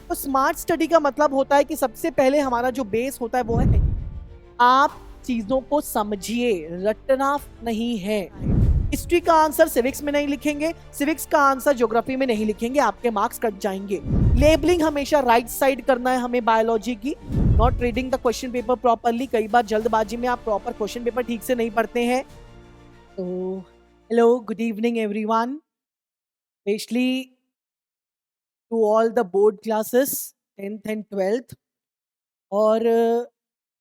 तो smart study का मतलब होता है कि सबसे पहले हमारा जो बेस होता है वो है आप चीजों को समझिए, रटना नहीं है। हिस्ट्री का आंसर सिविक्स में नहीं लिखेंगे, सिविक्स का आंसर ज्योग्राफी में नहीं लिखेंगे, आपके मार्क्स कट जाएंगे। लेबलिंग हमेशा राइट साइड करना है हमें बायोलॉजी की। Not reading the question paper properly, कई बार जल्दबाजी में आप प्रॉपर क्वेश्चन पेपर ठीक से नहीं पढ़ते हैं। तो hello, good evening everyone, specially to all the board classes 10th and 12th। और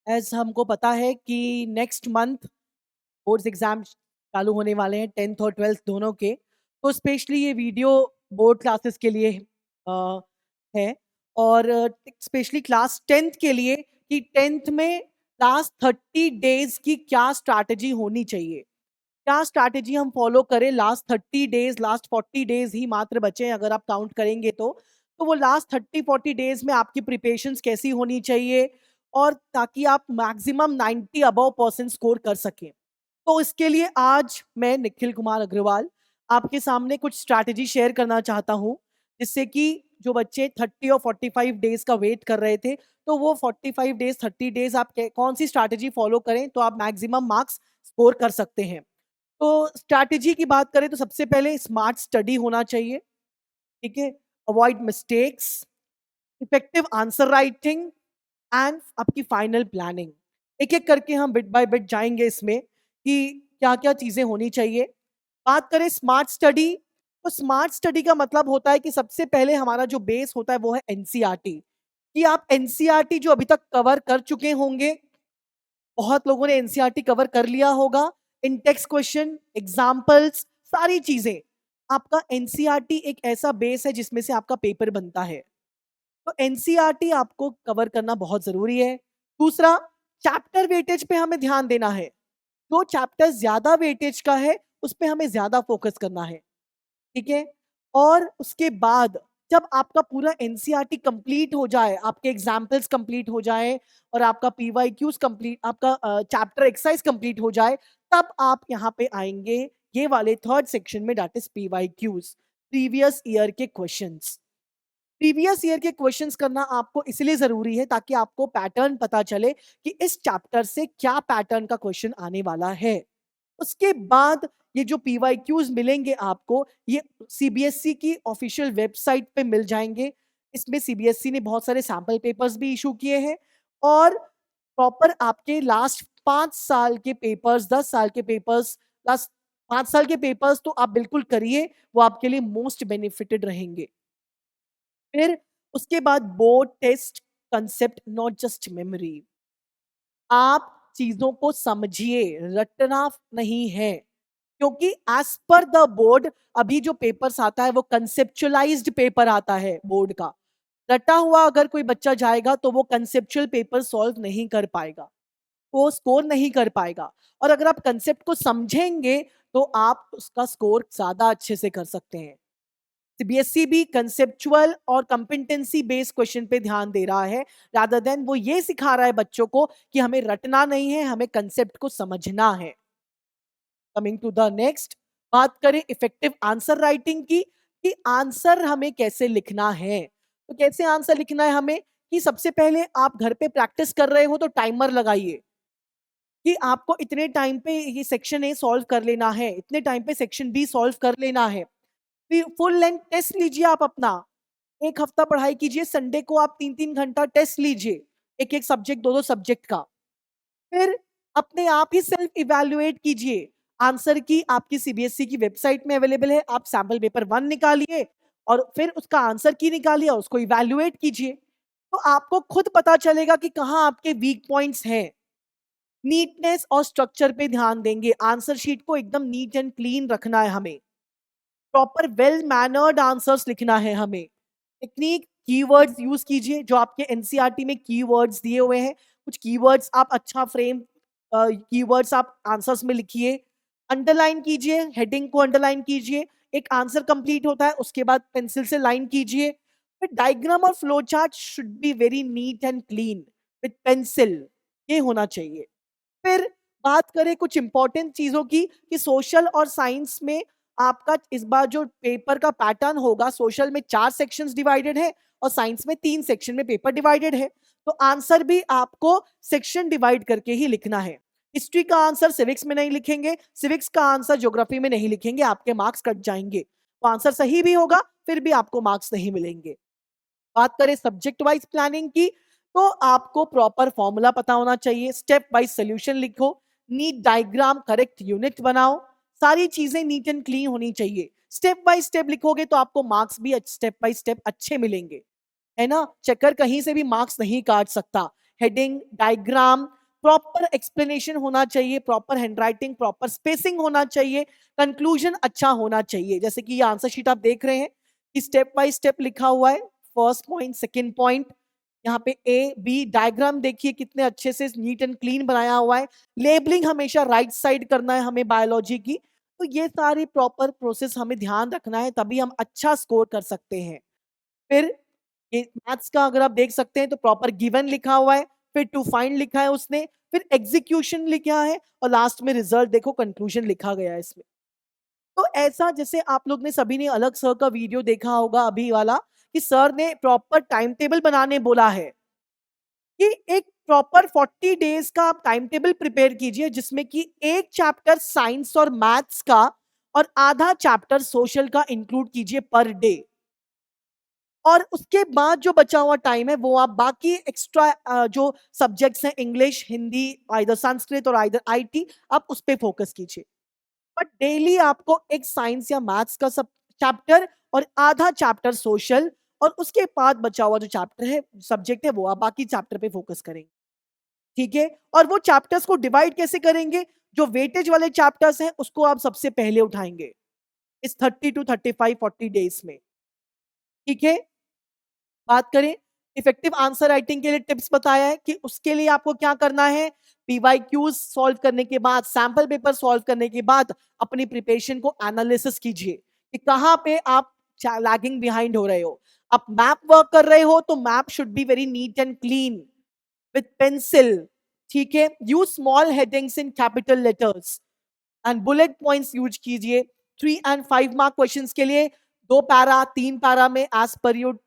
एज हमको पता है कि नेक्स्ट मंथ बोर्ड्स एग्जाम चालू होने वाले हैं, 10th और 12th दोनों के। तो स्पेशली ये वीडियो बोर्ड क्लासेस के लिए है, और स्पेशली क्लास 10th के लिए कि 10th में लास्ट 30 डेज की क्या स्ट्रैटेजी होनी चाहिए, क्या स्ट्रैटेजी हम फॉलो करें। लास्ट 30 डेज, लास्ट 40 डेज ही मात्र बचे अगर आप काउंट करेंगे तो वो लास्ट 30-40 डेज में आपकी प्रिपरेशंस कैसी होनी चाहिए, और ताकि आप मैक्सिमम 90 अबव % स्कोर कर सकें। तो इसके लिए आज मैं निखिल कुमार अग्रवाल आपके सामने कुछ स्ट्रैटेजी शेयर करना चाहता हूं, जिससे कि जो बच्चे 30 और 45 डेज का वेट कर रहे थे, तो वो 45 डेज 30 डेज आप कौन सी स्ट्रैटेजी फॉलो करें तो आप मैक्सिमम मार्क्स स्कोर कर सकते हैं। तो स्ट्रैटेजी की बात करें तो सबसे पहले स्मार्ट स्टडी होना चाहिए, ठीक है। Avoid mistakes, effective answer writing and आपकी फाइनल प्लानिंग। एक एक करके हम बिट बाय बिट जाएंगे इसमें कि क्या क्या चीजें होनी चाहिए। बात करें स्मार्ट स्टडी, तो स्मार्ट स्टडी का मतलब होता है कि सबसे पहले हमारा जो बेस होता है वो है एनसीईआरटी। कि आप एनसीईआरटी जो अभी तक कवर कर चुके होंगे, बहुत लोगों ने एनसीईआरटी कवर कर लिया होगा, इन टेक्स्ट क्वेश्चन, एग्जाम्पल्स, सारी चीजें। आपका एनसीईआरटी एक ऐसा बेस है जिसमें से आपका पेपर बनता है, तो एनसीईआरटी आपको कवर करना बहुत जरूरी है। दूसरा, चैप्टर वेटेज पे हमें ध्यान देना है। जो चैप्टर ज्यादा वेटेज का है उस पे हमें ज्यादा फोकस करना है, ठीक है। और उसके बाद जब आपका पूरा एनसीईआरटी कंप्लीट हो जाए, आपके एग्जाम्पल्स कंप्लीट हो जाए और आपका पीवाईक्यूज कंप्लीट, आपका चैप्टर एक्सरसाइज कंप्लीट हो जाए, तब आप यहाँ पे आएंगे ये वाले थर्ड सेक्शन में, that is PYQs, previous year के क्वेश्चंस। प्रीवियस ईयर के क्वेश्चंस करना आपको इसलिए जरूरी है ताकि आपको पैटर्न पता चले कि इस चैप्टर से क्या पैटर्न का क्वेश्चन आने वाला है। उसके बाद ये जो पीवाईक्यूज मिलेंगे आपको, ये सीबीएसई की ऑफिशियल वेबसाइट पे मिल जाएंगे। इसमें सीबीएसई ने बहुत सारे सैंपल पेपर्स भी इशू किए हैं, और प्रॉपर आपके लास्ट 5 साल के पेपर्स, 10 साल के पेपर्स, लास्ट 5 साल के पेपर्स तो आप बिल्कुल करिए, वो आपके लिए मोस्ट बेनिफिटेड रहेंगे। फिर उसके बाद board test concept, not just memory. आप चीजों को समझिए, रटना नहीं है। क्योंकि एज पर द बोर्ड अभी जो पेपर्स आता है वो कंसेप्चुअलाइज्ड पेपर आता है बोर्ड का। रटा हुआ अगर कोई बच्चा जाएगा तो वो कंसेप्चुअल पेपर सॉल्व नहीं कर पाएगा, वो स्कोर नहीं कर पाएगा। और अगर आप कंसेप्ट को समझेंगे तो आप उसका स्कोर ज्यादा अच्छे से कर सकते हैं। सीबीएसई भी कंसेप्चुअल और कंपिटेंसी बेस्ड क्वेश्चन पे ध्यान दे रहा है, रादर देन वो ये सिखा रहा है बच्चों को कि हमें रटना नहीं है, हमें कंसेप्ट को समझना है। कमिंग टू द नेक्स्ट, बात करें इफेक्टिव आंसर राइटिंग की, कि आंसर हमें कैसे लिखना है। तो कैसे आंसर लिखना है हमें, कि सबसे पहले आप घर पे प्रैक्टिस कर रहे हो तो टाइमर लगाइए कि आपको इतने टाइम पे ये सेक्शन ए सॉल्व कर लेना है, इतने टाइम पे सेक्शन बी सॉल्व कर लेना है। फिर फुल लेंथ टेस्ट लीजिए आप अपना, एक हफ्ता पढ़ाई कीजिए, संडे को आप 3-3 घंटा टेस्ट लीजिए, एक एक सब्जेक्ट, दो दो सब्जेक्ट का। फिर अपने आप ही सेल्फ इवैल्यूएट कीजिए। आंसर की आपकी सीबीएसई की वेबसाइट में अवेलेबल है, आप सैंपल पेपर 1 निकालिए और फिर उसका आंसर की निकालिए, उसको इवैल्यूएट कीजिए। तो आपको खुद पता चलेगा कि कहाँ आपके वीक पॉइंट्स हैं। नीटनेस और स्ट्रक्चर पे ध्यान देंगे, आंसर शीट को एकदम नीट एंड क्लीन रखना है हमें, प्रॉपर वेल मैनर्ड आंसर्स लिखना है हमें। टेक्निक, कीवर्ड्स यूज कीजिए, जो आपके एनसीईआरटी में कीवर्ड्स दिए हुए हैं, कुछ कीवर्ड्स आप अच्छा फ्रेम कीवर्ड्स आप आंसर्स में लिखिए। अंडरलाइन कीजिए, हेडिंग को अंडरलाइन कीजिए। एक आंसर कंप्लीट होता है उसके बाद पेंसिल से लाइन कीजिए। फिर डायग्राम और flow chart should be very neat and clean with pencil, ये होना चाहिए। फिर बात करें कुछ इंपॉर्टेंट चीजों की, कि सोशल और साइंस में आपका इस बार जो पेपर का पैटर्न होगा, सोशल में 4 सेक्शंस डिवाइडेड है और साइंस में 3 सेक्शन में पेपर डिवाइडेड है, तो आंसर भी आपको सेक्शन डिवाइड करके ही लिखना है। हिस्ट्री का आंसर सिविक्स में नहीं लिखेंगे, सिविक्स का आंसर ज्योग्राफी में नहीं लिखेंगे, आपके मार्क्स कट जाएंगे। तो आंसर सही भी होगा फिर भी आपको मार्क्स नहीं मिलेंगे। बात करें सब्जेक्ट वाइज प्लानिंग की, तो आपको प्रॉपर फॉर्मूला पता होना चाहिए, स्टेप वाइज सोल्यूशन लिखो, नीट डायग्राम, करेक्ट यूनिट बनाओ, सारी चीजें नीट एंड क्लीन होनी चाहिए। स्टेप बाय स्टेप लिखोगे तो आपको मार्क्स भी स्टेप बाय स्टेप अच्छे मिलेंगे, है ना। चेकर कहीं से भी मार्क्स नहीं काट सकता। हेडिंग, डायग्राम, प्रॉपर एक्सप्लेनेशन होना चाहिए, प्रॉपर हैंडराइटिंग, प्रॉपर स्पेसिंग होना चाहिए, कंक्लूजन अच्छा होना चाहिए। जैसे कि ये आंसर शीट आप देख रहे हैं कि स्टेप बाय स्टेप लिखा हुआ है, फर्स्ट पॉइंट, सेकंड पॉइंट, यहाँ पे ए बी, डायग्राम देखिए कितने अच्छे से नीट एंड क्लीन बनाया हुआ है। लेबलिंग हमेशा राइट साइड करना है हमें बायोलॉजी की। तो ये सारी प्रॉपर प्रोसेस हमें ध्यान रखना है, तभी हम अच्छा स्कोर कर सकते हैं। फिर ये मैथ्स का अगर आप देख सकते हैं तो प्रॉपर गिवन लिखा हुआ है, फिर टू फाइंड लिखा है उसने, फिर एग्जीक्यूशन लिखा है और लास्ट में रिजल्ट देखो, कंक्लूजन लिखा गया है इसमें। तो ऐसा जैसे आप लोग ने सभी ने अलग सर का वीडियो देखा होगा अभी वाला, कि सर ने प्रॉपर टाइम टेबल बनाने बोला है कि एक प्रॉपर 40 डेज का आप टाइम टेबल प्रिपेयर कीजिए, जिसमें कि एक चैप्टर साइंस और मैथ्स का और आधा चैप्टर सोशल का इंक्लूड कीजिए पर डे। और उसके बाद जो बचा हुआ टाइम है वो आप बाकी एक्स्ट्रा जो सब्जेक्ट्स हैं, इंग्लिश, हिंदी, आइदर संस्कृत और आइदर आईटी, आप उस पे फोकस कीजिए। बट डेली आपको एक साइंस या मैथ्स का सब चैप्टर और आधा चैप्टर सोशल, और उसके बाद बचा हुआ जो चैप्टर है, सब्जेक्ट है, वो आप बाकी चैप्टर पे फोकस करेंगे। ठीक है। और वो चैप्टर्स को डिवाइड कैसे करेंगे? जो वेटेज वाले चैप्टर्स हैं उसको आप सबसे पहले उठाएंगे इस 30 टू 35 40 डेज में। ठीक है। बात करें इफेक्टिव आंसर राइटिंग के लिए, टिप्स बताया है कि उसके लिए आपको क्या करना है। पीवाईक्यूज सॉल्व करने के बाद, सैंपल पेपर सॉल्व करने के बाद अपनी प्रिपरेशन को एनालिसिस कीजिए कि कहां पे आप लैगिंग बिहाइंड हो रहे हो। आप मैप वर्क कर रहे हो तो map should be very neat and clean with pencil. ठीक है। Use small headings in capital letters and bullet points use कीजिए। 3 एंड 5 मार्क क्वेश्चंस के लिए 2 पैरा 3 पैरा में एज पर योर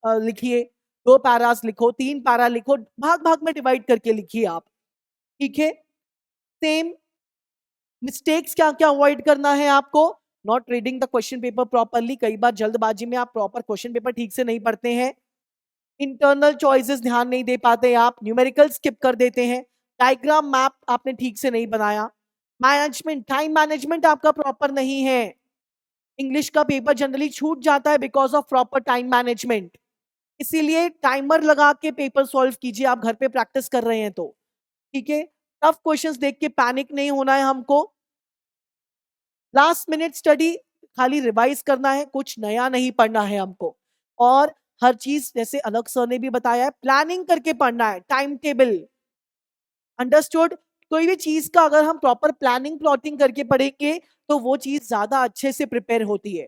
लिखिए, 2 पैरास लिखो, 3 पैरा लिखो, भाग भाग में डिवाइड करके लिखिए आप। ठीक है। सेम मिस्टेक्स क्या क्या अवॉइड करना है आपको। Not reading the question paper properly, कई बार जल्दबाजी में आप प्रॉपर क्वेश्चन पेपर ठीक से नहीं पढ़ते हैं। इंटरनल चॉइसेस ध्यान नहीं दे पाते आप, न्यूमेरिकल स्किप कर देते हैं, डायग्राम मैप आपने ठीक से नहीं बनाया, मैनेजमेंट, टाइम मैनेजमेंट आपका प्रॉपर नहीं है। इंग्लिश का पेपर जनरली छूट जाता है because of proper time management. इसीलिए टाइमर लगा के पेपर सॉल्व कीजिए, आप घर पे प्रैक्टिस कर रहे हैं तो। ठीक है। टफ क्वेश्चंस देख के पैनिक नहीं होना है हमको। लास्ट मिनट स्टडी खाली रिवाइज करना है, कुछ नया नहीं पढ़ना है हमको। और हर चीज जैसे अलग सर ने भी बताया है, प्लानिंग करके पढ़ना है, टाइम टेबल। अंडरस्टूड। कोई भी चीज का अगर हम प्रॉपर प्लानिंग प्लॉटिंग करके पढ़ेंगे तो वो चीज ज्यादा अच्छे से प्रिपेयर होती है।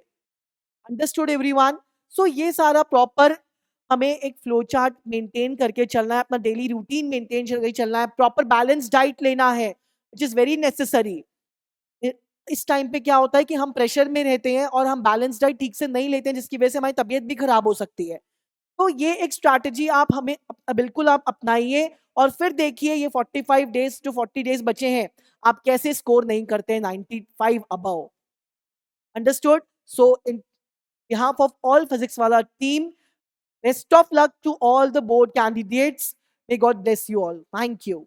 Understood everyone. सो ये सारा प्रॉपर हमें एक फ्लो चार्ट मेंटेन करके चलना है, अपना डेली रूटीन मेंटेन करके चलना है, प्रॉपर बैलेंस डाइट लेना है विच इज वेरी नेसेसरी। इस टाइम पे क्या होता है कि हम प्रेशर में रहते हैं और हम बैलेंस डाइट ठीक से नहीं लेते हैं, जिसकी वजह से हमारी तबीयत भी खराब हो सकती है। तो ये एक स्ट्रैटेजी आप हमें बिल्कुल आप अपनाइए और फिर देखिए ये 45 डेज जो 40 डेज बचे हैं, आप कैसे स्कोर नहीं करते हैं 95 above. Understood. So in behalf of all physics wala team, best of luck to all the board candidates. May God bless you all. Thank you.